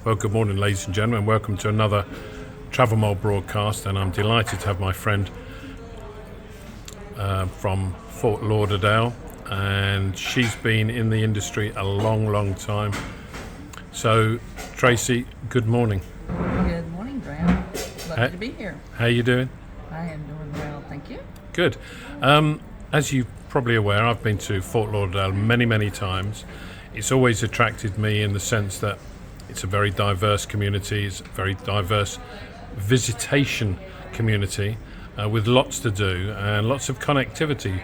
Well, good morning, ladies and gentlemen. Welcome to another Travel Mole broadcast, and I'm delighted to have my friend from Fort Lauderdale, and she's been in the industry a long time. So, Tracy, good morning. Good morning, Graham. Lovely to be here. How are you doing? I am doing well, thank you. Good. As you're probably aware, I've been to Fort Lauderdale many times. It's always attracted me in the sense that it's a very diverse community, it's a very diverse visitation community with lots to do and lots of connectivity.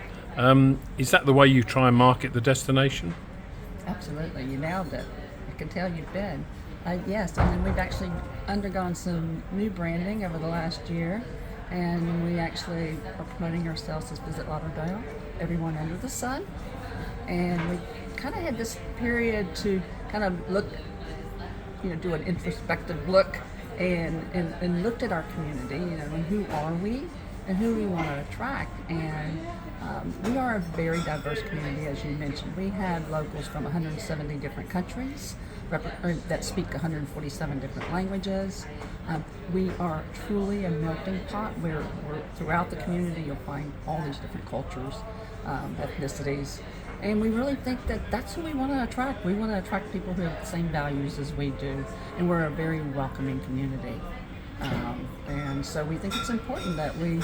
Is that the way you try and market the destination? Absolutely, you nailed it. I can tell you've been. Yes, and then we've actually undergone some new branding over the last year, and we actually are promoting ourselves as Visit Lauderdale, everyone under the sun. And we kind of had this period to kind of look, do an introspective look and looked at our community, and who are we and who we want to attract. And we are a very diverse community, as you mentioned. We have locals from 170 different countries that speak 147 different languages. We are truly a melting pot where throughout the community you'll find all these different cultures, ethnicities. And we really think that that's who we want to attract. We want to attract people who have the same values as we do, and we're a very welcoming community. And so we think it's important that we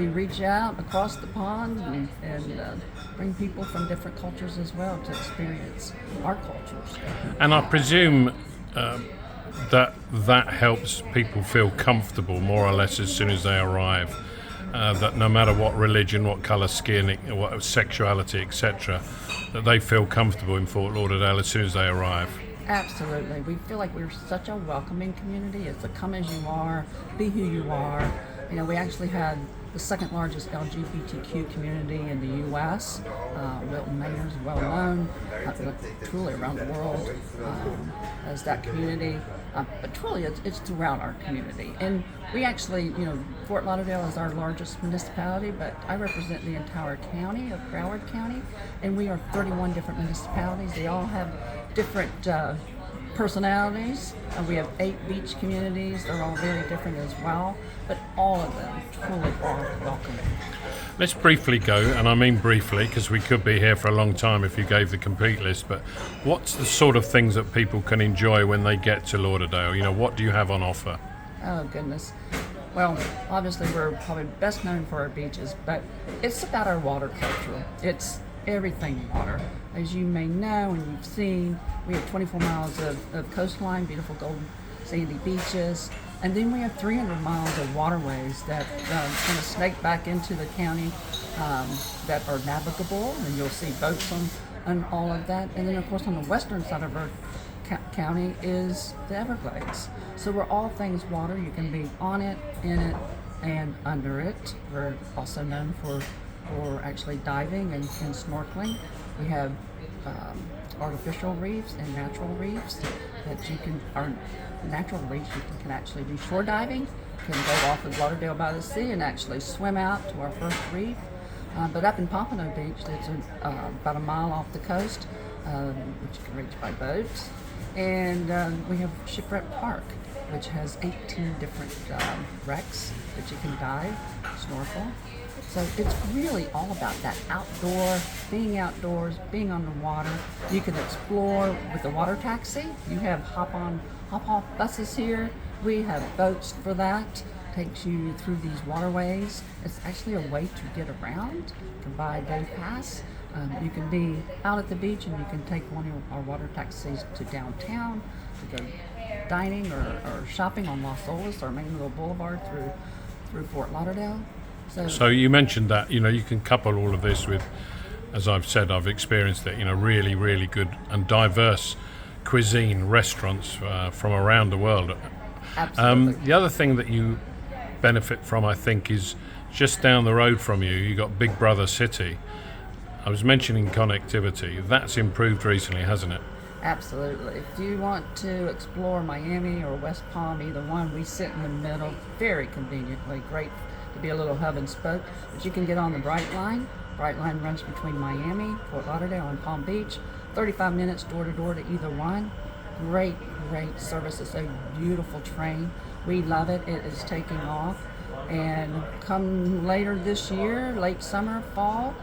reach out across the pond and bring people from different cultures as well to experience our cultures. And I presume that helps people feel comfortable more or less as soon as they arrive. That no matter what religion, what colour skin, what sexuality, etc., that they feel comfortable in Fort Lauderdale as soon as they arrive. Absolutely. We feel like we're such a welcoming community. It's a come as you are, be who you are. We actually had the second largest LGBTQ community in the U.S. Wilton Mayor's well known, truly around the world as that community. But truly, it's throughout our community. And we actually, Fort Lauderdale is our largest municipality, but I represent the entire county of Broward County, and we are 31 different municipalities. They all have different personalities. We have 8 beach communities. They're all very different as well, but all of them truly are welcoming. Let's briefly go, and I mean briefly because we could be here for a long time if you gave the complete list, but what's the sort of things that people can enjoy when they get to Lauderdale? What do you have on offer? Oh, goodness. Well, obviously we're probably best known for our beaches, but it's about our water culture. It's everything water. As you may know and you've seen, we have 24 miles of coastline, beautiful golden sandy beaches, and then we have 300 miles of waterways that kind of snake back into the county that are navigable, and you'll see boats on all of that. And then, of course, on the western side of our county is the Everglades. So we're all things water. You can be on it, in it, and under it. We're also known for actually diving and snorkeling. We have artificial reefs and natural reefs that our natural reefs you can actually do shore diving. You can go off of Lauderdale by the sea and actually swim out to our first reef. But up in Pompano Beach, it's about a mile off the coast, which you can reach by boats. And we have Shipwreck Park, which has 18 different wrecks that you can dive, snorkel. So it's really all about that outdoors, being on the water. You can explore with the water taxi. You have hop-off buses here. We have boats for that. Takes you through these waterways. It's actually a way to get around. You can buy a day pass. You can be out at the beach and you can take one of our water taxis to downtown to go dining or shopping on Las Olas or Main Little Boulevard through Fort Lauderdale. So you mentioned that, you can couple all of this with, as I've said, I've experienced it, really good and diverse cuisine, restaurants from around the world. Absolutely. The other thing that you benefit from, I think, is just down the road from you got Big Brother City. I was mentioning connectivity. That's improved recently, hasn't it? Absolutely. If you want to explore Miami or West Palm, either one, we sit in the middle, very conveniently, great to be a little hub and spoke. But you can get on the Brightline. Brightline runs between Miami, Fort Lauderdale, and Palm Beach. 35 minutes door to door to either one. Great great service. It's a beautiful train. We love it. It is taking off. And come later this year, late summer, fall,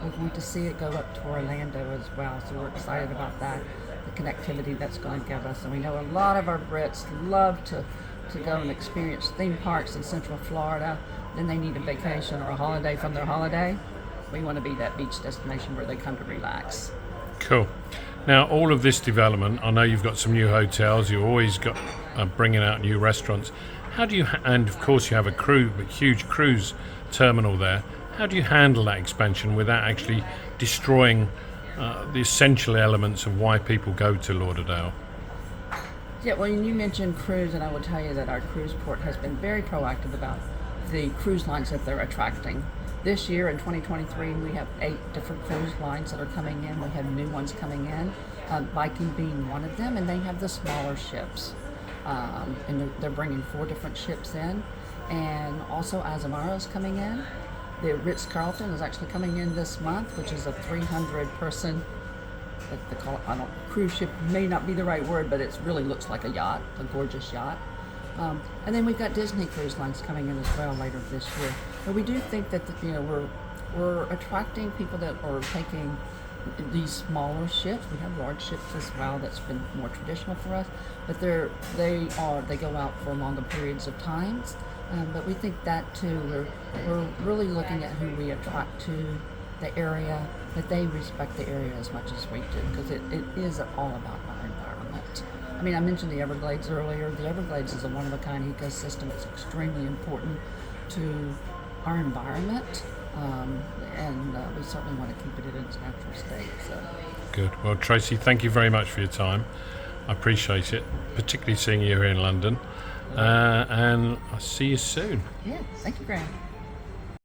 we're going to see it go up to Orlando as well. So we're excited about that, the connectivity that's going to give us. And we know a lot of our Brits love to go and experience theme parks in Central Florida. Then they need a vacation or a holiday from their holiday. We want to be that beach destination where they come to relax. Cool. Now, all of this development, I know you've got some new hotels, you've always got bringing out new restaurants. How do you, and of course you have a huge cruise terminal there. How do you handle that expansion without actually destroying the essential elements of why people go to Lauderdale? Yeah, well, you mentioned cruise, and I will tell you that our cruise port has been very proactive about the cruise lines that they're attracting. This year in 2023, we have 8 different cruise lines that are coming in. We have new ones coming in, Viking being one of them, and they have the smaller ships. And they're bringing 4 different ships in. And also Azamara is coming in. The Ritz-Carlton is actually coming in this month, which is a 300-person, they call it, I don't, cruise ship may not be the right word, but it really looks like a yacht, a gorgeous yacht. And then we've got Disney Cruise Lines coming in as well later this year. But we do think that we're attracting people that are taking these smaller ships. We have large ships as well. That's been more traditional for us, but they go out for longer periods of times. But we think that too. We're really looking at who we attract to the area, that they respect the area as much as we do, because it is all about our environment. I mean, I mentioned the Everglades earlier. The Everglades is a one-of-a-kind ecosystem. It's extremely important to our environment, and we certainly want to keep it in its natural state. So. Good. Well, Tracy, thank you very much for your time. I appreciate it, particularly seeing you here in London. And I'll see you soon. Yeah, thank you, Graham.